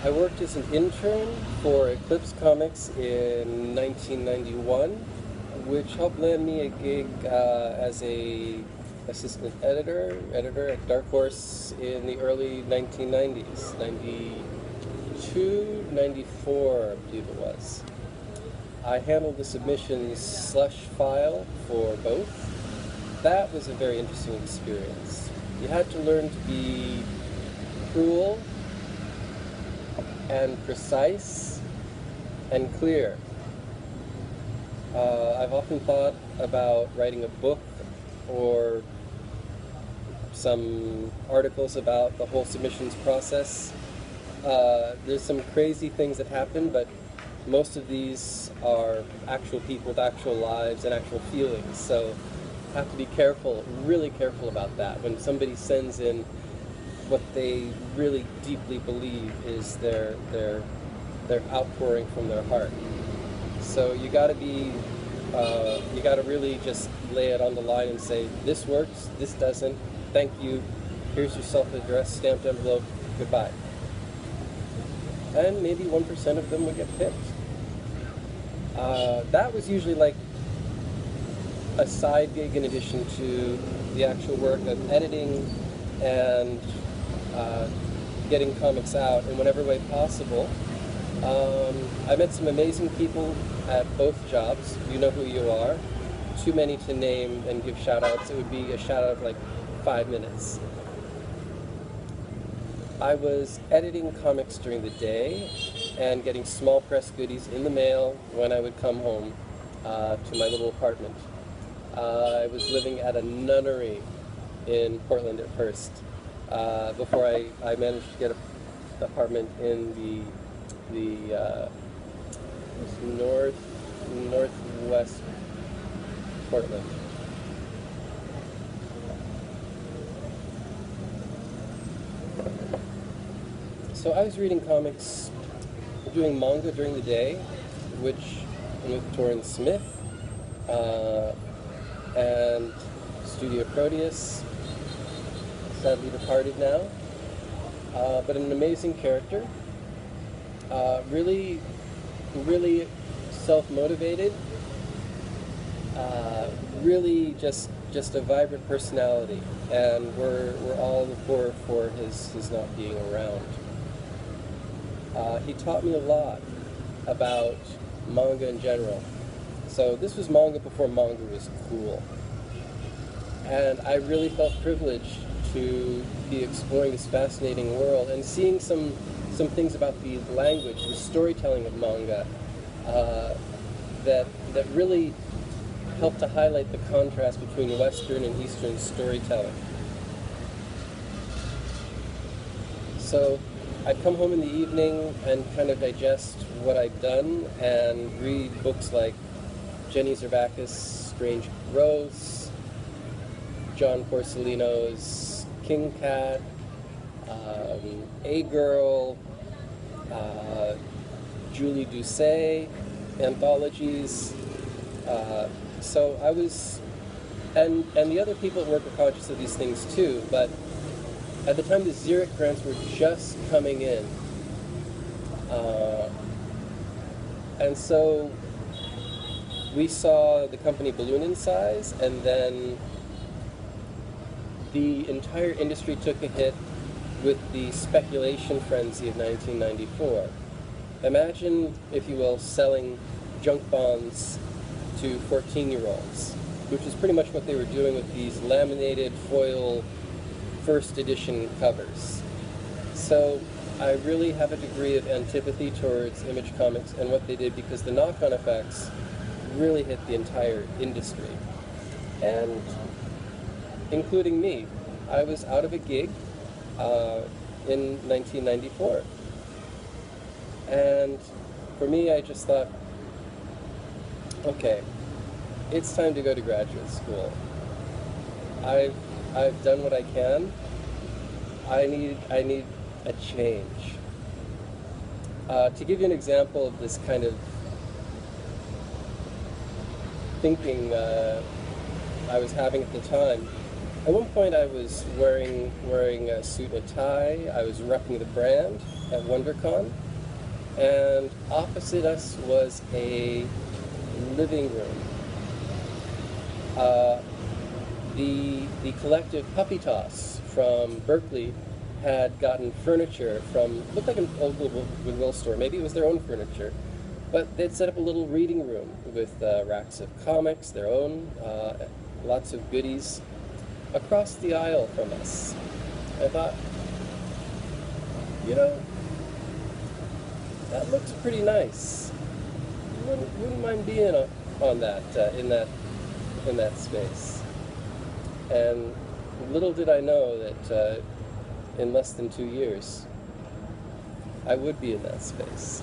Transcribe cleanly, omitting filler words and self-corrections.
I worked as an intern for Eclipse Comics in 1991, which helped land me a gig as a assistant editor at Dark Horse in the early 1990s, 92, 94, I believe it was. I handled the submissions slush file for both. That was a very interesting experience. You had to learn to be cruel and precise and clear. I've often thought about writing a book or some articles about the whole submissions process. There's some crazy things that happen, but most of these are actual people with actual lives and actual feelings. So have to be careful, really careful about that. When somebody sends in what they really deeply believe is their outpouring from their heart. So you got to be, you got to really just lay it on the line and say, this works, this doesn't, thank you, here's your self-addressed stamped envelope, goodbye. And maybe 1% of them would get picked. That was usually like a side gig in addition to the actual work of editing and getting comics out in whatever way possible. I met some amazing people at both jobs. You know who you are. Too many to name and give shout-outs. It would be a shout-out of like 5 minutes. I was editing comics during the day and getting small press goodies in the mail when I would come home to my little apartment. I was living at a nunnery in Portland at first, before I managed to get an apartment in the northwest Portland. So I was reading comics, doing manga during the day, which with Torrin Smith and Studio Proteus, sadly departed now, but an amazing character, really self-motivated, really just a vibrant personality, and we're all poor for his not being around. He taught me a lot about manga in general. So this was manga before manga was cool. And I really felt privileged to be exploring this fascinating world and seeing some things about the language, the storytelling of manga, that really helped to highlight the contrast between Western and Eastern storytelling. So I'd come home in the evening and kind of digest what I'd done and read books like Jenny Zerbakis' Strange Growths, John Porcelino's King Cat, A-Girl, Julie Doucet, anthologies. So I was, and the other people at work were conscious of these things too, but at the time the Xeric grants were just coming in. And so we saw the company balloon in size, and then the entire industry took a hit with the speculation frenzy of 1994. Imagine, if you will, selling junk bonds to 14-year-olds, which is pretty much what they were doing with these laminated foil first edition covers. So I really have a degree of antipathy towards Image Comics and what they did, because the knock-on effects really hit the entire industry, and including me. I was out of a gig in 1994, and for me, I just thought, okay, it's time to go to graduate school. I've done what I can. I need a change. To give you an example of this kind of thinking I was having at the time, At one point, I was wearing a suit and a tie. I was repping the brand at WonderCon, and opposite us was a living room. Uh, the collective Puppy Toss from Berkeley had gotten furniture from, looked like an old Goodwill store. Maybe it was their own furniture. But they'd set up a little reading room with racks of comics, their own, lots of goodies, across the aisle from us. I thought, you know, that looks pretty nice. Wouldn't mind being on that, in that space. And little did I know that in less than 2 years, I would be in that space.